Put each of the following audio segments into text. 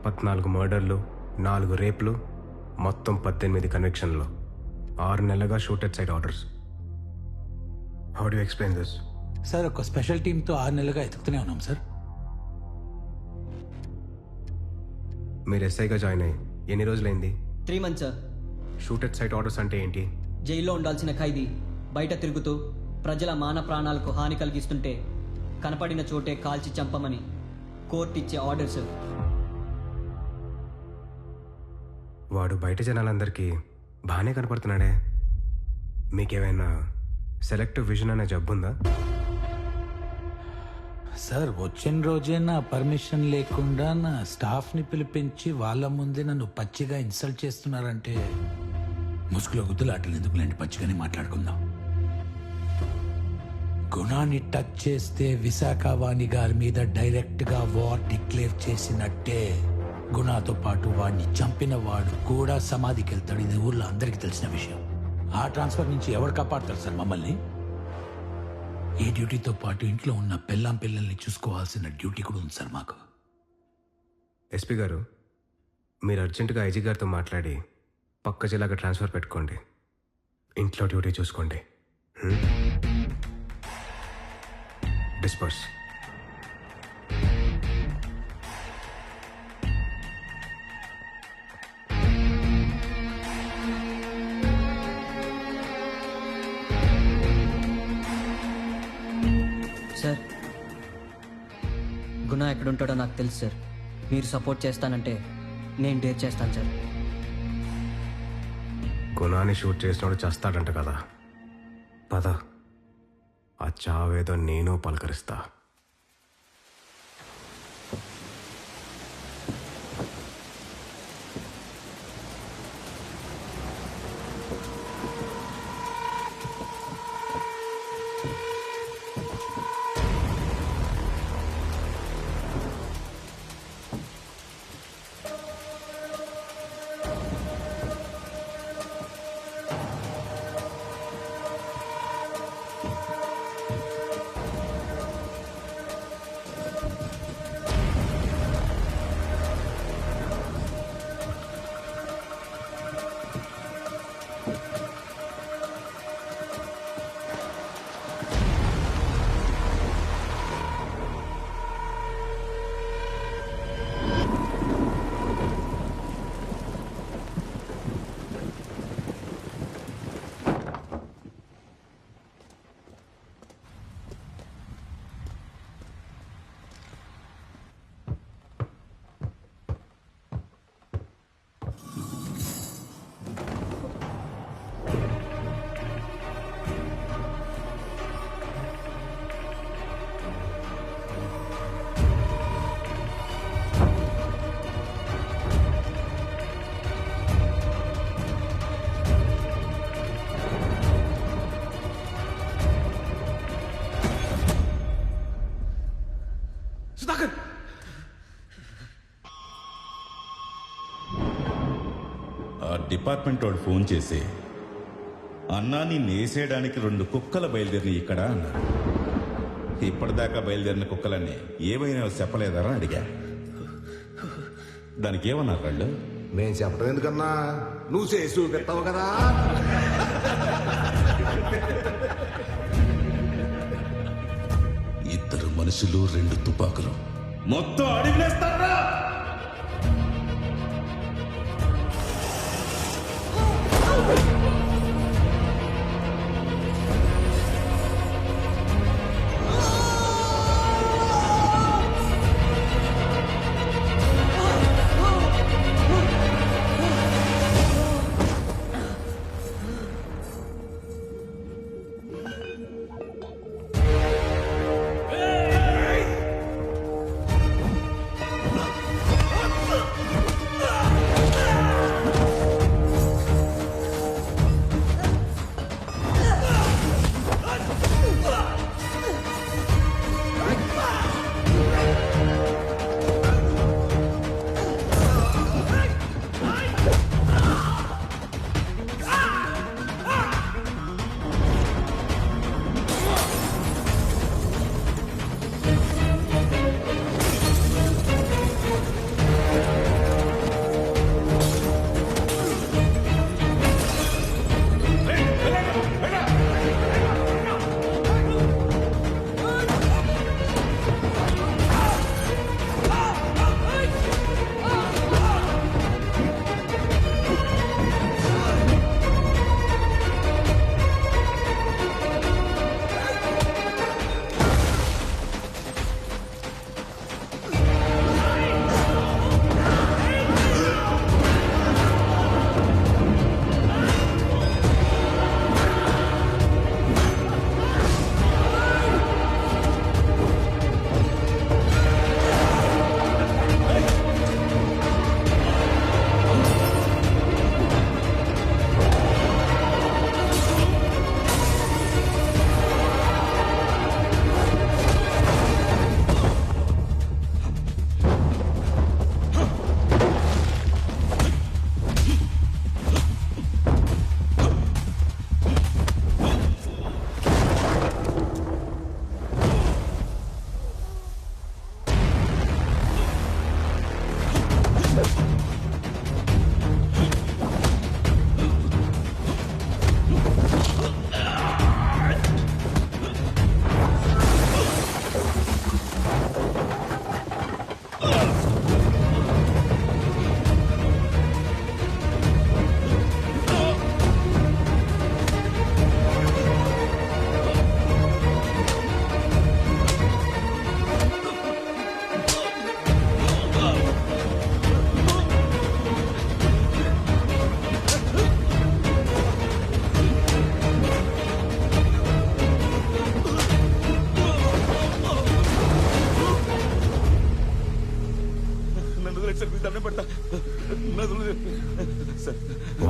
14 మర్డర్లు, 4 రేప్లు, మొత్తం 18 కన్విక్షన్లు, 6 నెలలుగా shoot at site orders. How do explain this? Sir ఒక స్పెషల్ టీంతో 6 నెలలుగా ఎతుకుతూనే ఉన్నాం సార్. మీరు ఎస్ఐగా జాయిన్ అయ్యి ఎన్ని రోజులైంది? 3 months sir. Shoot at site orders అంటే ఏంటి? జైల్లో ఉండాల్సిన ఖైదీ బయట తిరుగుతూ ప్రజల మాన ప్రాణాలకు హాని కలిగిస్తుంటే కనపడిన చోటే కాల్చి చంపమని కోర్టు ఇచ్చే ఆర్డర్ సార్. వాడు బయట జనాలందరికీ బాగానే కనపడుతున్నాడే. మీకేమైనా సెలెక్టివ్ విజన్ అనే జబ్బుందా? సార్ వచ్చిన రోజే నా పర్మిషన్ లేకుండా నా స్టాఫ్ని పిలిపించి వాళ్ళ ముందే నన్ను పచ్చిగా ఇన్సల్ట్ చేస్తున్నారంటే ముసుగులో గుద్దులాటలు ఎందుకులేండి, పచ్చిగానే మాట్లాడుకుందాం. గుణాన్ని టచ్ చేస్తే విశాఖ వాణి గారి మీద డైరెక్ట్గా వార్ డిక్లేర్ చేసినట్టే. గుణాతో పాటు వాడిని చంపిన వాడు కూడా సమాధికి వెళ్తాడు. ఇది ఊర్లో అందరికీ తెలిసిన విషయం. ఆ ట్రాన్స్ఫర్ నుంచి ఎవరు కాపాడతారు సార్ మమ్మల్ని? ఈ డ్యూటీతో పాటు ఇంట్లో ఉన్న పిల్లల్ని చూసుకోవాల్సిన డ్యూటీ కూడా ఉంది సార్ మాకు. ఎస్పీ గారు, మీరు అర్జెంటుగా ఐజీ గారితో మాట్లాడి పక్క జిల్లాగా ట్రాన్స్ఫర్ పెట్టుకోండి. ఇంట్లో డ్యూటీ చూసుకోండి. డిస్పర్స్. సార్, గుణ ఎక్కడుంటాడో నాకు తెలుసు సార్. మీరు సపోర్ట్ చేస్తానంటే నేను డేర్ చేస్తాను సార్. గుణాన్ని షూట్ చేసినోడు చేస్తాడంట కదా, పద ఆ చావేదో నేను పలకరిస్తా. డిపార్ట్మెంట్ వాడు ఫోన్ చేసి అన్నాన్ని నేసేయడానికి 2 కుక్కలు బయలుదేరిన ఇక్కడ అన్నారు. ఇప్పటిదాకా బయలుదేరిన కుక్కలన్నీ ఏమైనా చెప్పలేదరా అడిగా. దానికి ఏమన్నారు వాళ్ళు? నేను చెప్పడం ఎందుకన్నా, నువ్వు చేసి చూపెట్టావు కదా. ఇద్దరు మనుషులు 2 తుపాకులు మొత్తం అడిగిలేస్తారా?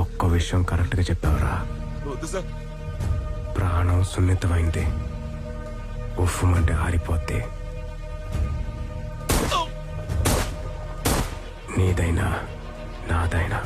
ఒక్క విషయం కరెక్ట్గా చెప్పావురా. ప్రాణం సున్నితమైంది, ఉఫ్ఫుమంటే ఆరిపోద్ది. నీదైనా నాదైనా.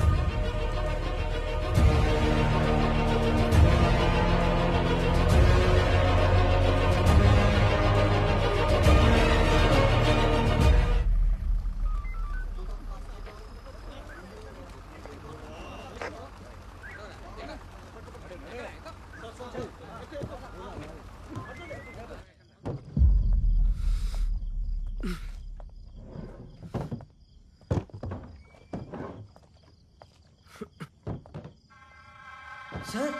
సార్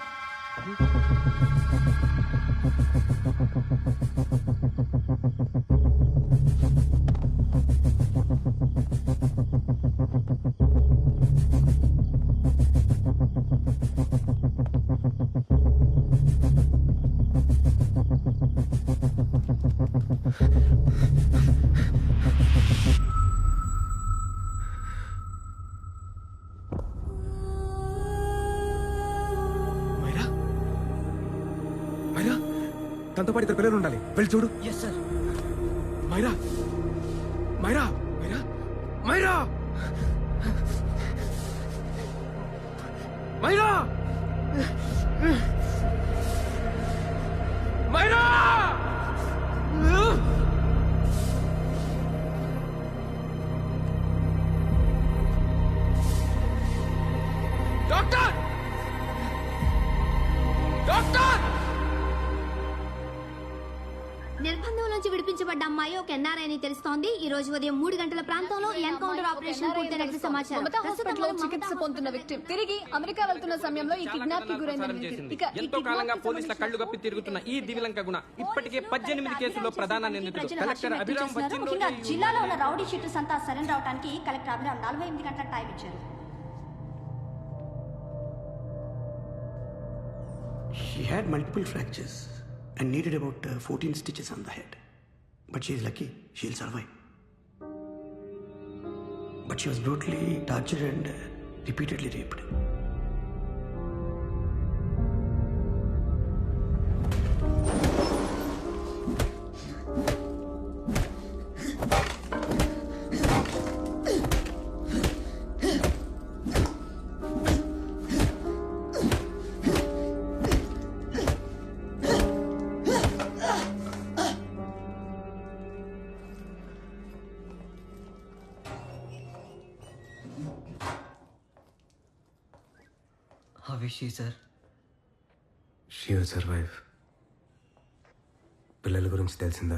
మైరా, మైరా, తనతో పాటు ఇద్దరు పిల్లలు ఉండాలి. వెళ్ళి చూడు. Yes sir. Myra, Myra, Myra, Myra, Myra, Myra. Doctor, doctor. నిర్బంధం నుంచి విడిపించబడ్డ అమ్మాయి ఒక ఎన్ఆర్ఐ అని తెలుస్తోంది. ఈ రోజు ఉదయం 3 గంటల ప్రాంతంలో ఈ ఎన్కౌంటర్ ఆపరేషన్ పూర్తయినట్లు సమాచారం. మమతా హాస్పిటల్లో చికిత్స పొందుతున్న విక్టిమ్ తిరిగి అమెరికా వెళ్తున్న సమయంలో ఈ కిడ్నాప్ కి గురైందని చేసింది. ఇక ఈ ఎంతో kidnap కాలంగా కి పోలీసుల సంబంధించి కళ్ళు గప్పి తిరుగుతున్న ఈ దివిలంక గుణ ఇప్పటికే 18 కేసుల్లో ప్రధాన నిందితుడు కలెక్టర్ అభిరామ్ వచ్చిన ముఖ్యంగా జిల్లాలో ఉన్న రౌడీ షీటర్స్ అంతా సరెండర్ అవడానికి కలెక్టర్ అభిరామ్ 48 గంటల టైం ఇచ్చారు. She had multiple fractures and needed about 14 stitches on the head. But she is lucky, she'll survive. But she was brutally tortured and repeatedly raped. How is she sir? She will survive. పిల్లల గురించి తెలిసిందా?